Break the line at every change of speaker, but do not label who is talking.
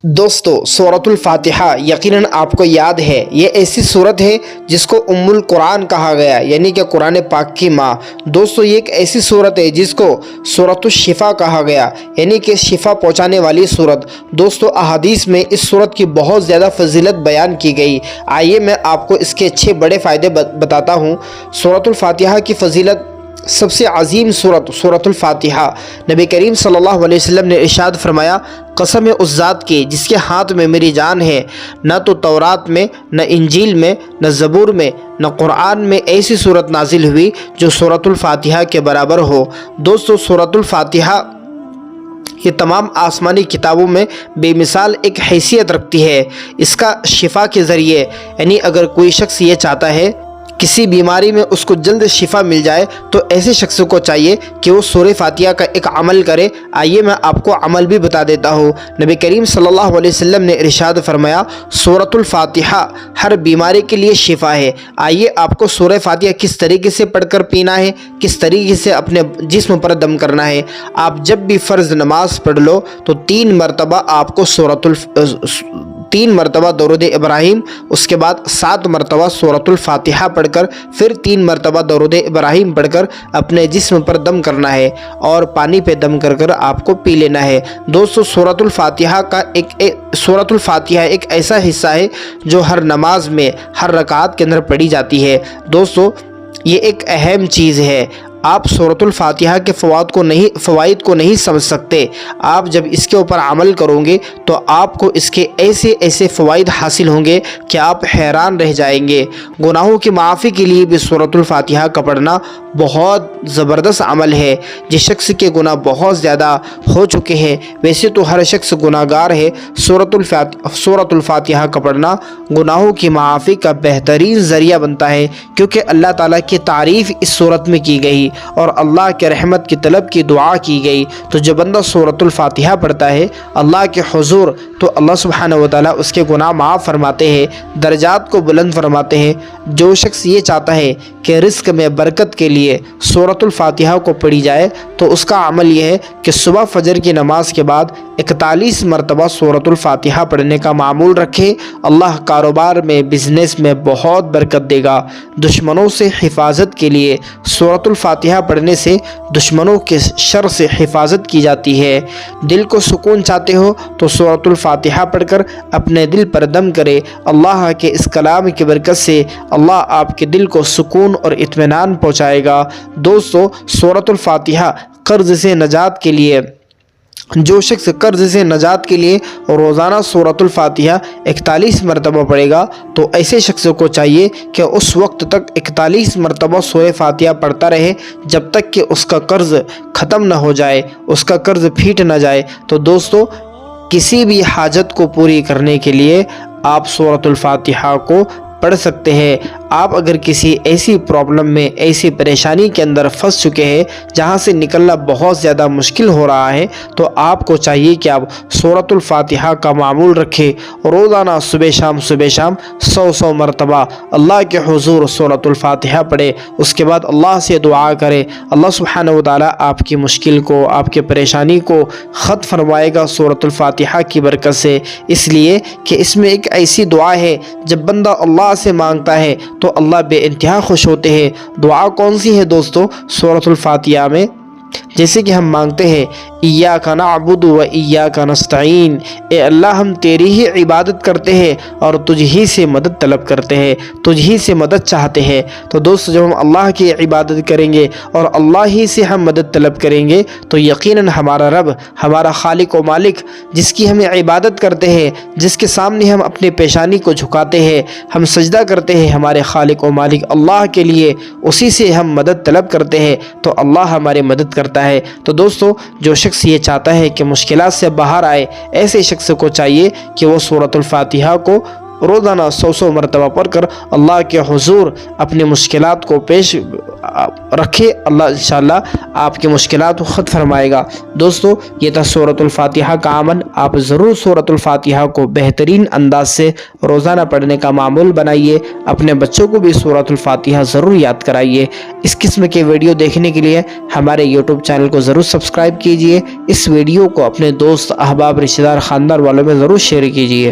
دوستو سورۃ الفاتحہ یقیناً آپ کو یاد ہے، یہ ایسی سورت ہے جس کو ام القرآن کہا گیا، یعنی کہ قرآن پاک کی ماں۔ دوستو یہ ایک ایسی سورت ہے جس کو سورۃ الشفا کہا گیا، یعنی کہ شفا پہنچانے والی سورت۔ دوستو احادیث میں اس سورت کی بہت زیادہ فضیلت بیان کی گئی۔ آئیے میں آپ کو اس کے 6 بڑے فائدے بتاتا ہوں۔ سورۃ الفاتحہ کی فضیلت: سب سے عظیم سورۃ الفاتحہ۔ نبی کریم صلی اللہ علیہ وسلم نے ارشاد فرمایا، قسم ہے اس ذات کی جس کے ہاتھ میں میری جان ہے، نہ تو تورات میں، نہ انجیل میں، نہ زبور میں، نہ قرآن میں ایسی سورت نازل ہوئی جو سورۃ الفاتحہ کے برابر ہو۔ دوستو سورۃ الفاتحہ یہ تمام آسمانی کتابوں میں بے مثال ایک حیثیت رکھتی ہے۔ اس کا شفا کے ذریعے، یعنی اگر کوئی شخص یہ چاہتا ہے کسی بیماری میں اس کو جلد شفا مل جائے تو ایسے شخص کو چاہیے کہ وہ سورہ فاتحہ کا ایک عمل کرے۔ آئیے میں آپ کو عمل بھی بتا دیتا ہوں۔ نبی کریم صلی اللہ علیہ وسلم نے ارشاد فرمایا، سورۃ الفاتحہ ہر بیماری کے لیے شفا ہے۔ آئیے آپ کو سورہ فاتحہ کس طریقے سے پڑھ کر پینا ہے، کس طریقے سے اپنے جسم پر دم کرنا ہے۔ آپ جب بھی فرض نماز پڑھ لو تو 3 مرتبہ آپ کو 3 مرتبہ درود ابراہیم، اس کے بعد 7 مرتبہ سورۃ الفاتحہ پڑھ کر پھر 3 مرتبہ درود ابراہیم پڑھ کر اپنے جسم پر دم کرنا ہے اور پانی پہ دم کر کر آپ کو پی لینا ہے۔ دوستو سورۃ الفاتحہ ایک ایسا حصہ ہے جو ہر نماز میں، ہر رکعت کے اندر پڑھی جاتی ہے۔ دوستو یہ ایک اہم چیز ہے۔ آپ سورۃ الفاتحہ کے فوائد کو نہیں سمجھ سکتے۔ آپ جب اس کے اوپر عمل کرو گے تو آپ کو اس کے ایسے فوائد حاصل ہوں گے کہ آپ حیران رہ جائیں گے۔ گناہوں کی معافی کے لیے بھی سورۃ الفاتحہ کا پڑھنا بہت زبردست عمل ہے۔ جس شخص کے گناہ بہت زیادہ ہو چکے ہیں، ویسے تو ہر شخص گناہ گار ہے، سورۃ الفاتحہ کا پڑھنا گناہوں کی معافی کا بہترین ذریعہ بنتا ہے، کیونکہ اللہ تعالیٰ کی تعریف اس سورت میں کی گئی اور اللہ کے رحمت کی طلب کی دعا کی گئی۔ تو جب بندہ سورۃ الفاتحہ پڑھتا ہے اللہ کے حضور، تو اللہ سبحانہ وتعالیٰ اس کے گناہ معاف فرماتے ہیں، درجات کو بلند فرماتے ہیں۔ جو شخص یہ چاہتا ہے کہ رزق میں برکت کے لیے سورۃ الفاتحہ کو پڑھی جائے تو اس کا عمل یہ ہے کہ صبح فجر کی نماز کے بعد 41 مرتبہ سورۃ الفاتحہ پڑھنے کا معمول رکھے۔ اللہ کاروبار میں، بزنس میں بہت برکت دے گا۔ دشمنوں سے حفاظت کے لیے سورۃ الفاتحہ پڑھنے سے دشمنوں کے شر سے حفاظت کی جاتی ہے۔ دل کو سکون چاہتے ہو تو سورۃ الفاتحہ پڑھ کر اپنے دل پر دم کرے۔ اللہ کے اس کلام کی برکت سے اللہ آپ کے دل کو سکون اور اطمینان پہنچائے گا۔ دوستو سورۃ الفاتحہ قرض سے نجات کے لیے، جو شخص قرض سے نجات کے لیے روزانہ سورۃ الفاتحہ 41 مرتبہ پڑھے گا تو ایسے شخص کو چاہیے کہ اس وقت تک 41 مرتبہ سورہ فاتحہ پڑھتا رہے جب تک کہ اس کا قرض ختم نہ ہو جائے، اس کا قرض پھیٹ نہ جائے۔ تو دوستو کسی بھی حاجت کو پوری کرنے کے لیے آپ سورۃ الفاتحہ کو پڑھ سکتے ہیں۔ آپ اگر کسی ایسی پرابلم میں، ایسی پریشانی کے اندر پھنس چکے ہیں جہاں سے نکلنا بہت زیادہ مشکل ہو رہا ہے، تو آپ کو چاہیے کہ آپ سورۃ الفاتحہ کا معمول رکھیں، روزانہ صبح شام 100 مرتبہ اللہ کے حضور سورۃ الفاتحہ پڑھے۔ اس کے بعد اللہ سے دعا کرے، اللہ سبحانہ وتعالیٰ آپ کی مشکل کو، آپ کی پریشانی کو ختم فرمائے گا سورۃ الفاتحہ کی برکت سے۔ اس لیے کہ اس میں ایک ایسی دعا ہے جب بندہ اللہ سے مانگتا ہے تو اللہ بے انتہا خوش ہوتے ہیں۔ دعا کون سی ہے دوستو؟ سورۃ الفاتحہ میں جیسے کہ ہم مانگتے ہیں، ایاک نعبد و ایاک نستعین، اے اللہ ہم تیری ہی عبادت کرتے ہیں اور تجھ ہی سے مدد طلب کرتے ہیں، تجھ ہی سے مدد چاہتے ہیں۔ تو دوست جب ہم اللہ کی عبادت کریں گے اور اللہ ہی سے ہم مدد طلب کریں گے تو یقیناً ہمارا رب، ہمارا خالق و مالک جس کی ہمیں عبادت کرتے ہیں، جس کے سامنے ہم اپنی پیشانی کو جھکاتے ہیں، ہم سجدہ کرتے ہیں ہمارے خالق و مالک اللہ کے لیے، اسی سے ہم مدد طلب کرتے ہیں تو اللہ ہماری مدد کرتا ہے۔ تو دوستو جو شخص یہ چاہتا ہے کہ مشکلات سے باہر آئے، ایسے شخص کو چاہیے کہ وہ سورۃ الفاتحہ کو روزانہ 100 مرتبہ پڑھ کر اللہ کے حضور اپنی مشکلات کو رکھے، اللہ انشاءاللہ آپ کی مشکلات کو ختم فرمائے گا۔ دوستو یہ تھا سورۃ الفاتحہ کا عمل۔ آپ ضرور سورۃ الفاتحہ کو بہترین انداز سے روزانہ پڑھنے کا معمول بنائیے، اپنے بچوں کو بھی سورۃ الفاتحہ ضرور یاد کرائیے۔ اس قسم کے ویڈیو دیکھنے کے لیے ہمارے یوٹیوب چینل کو ضرور سبسکرائب کیجیے۔ اس ویڈیو کو اپنے دوست، احباب، رشتہ دار، خاندان والوں میں ضرور شیئر کیجیے۔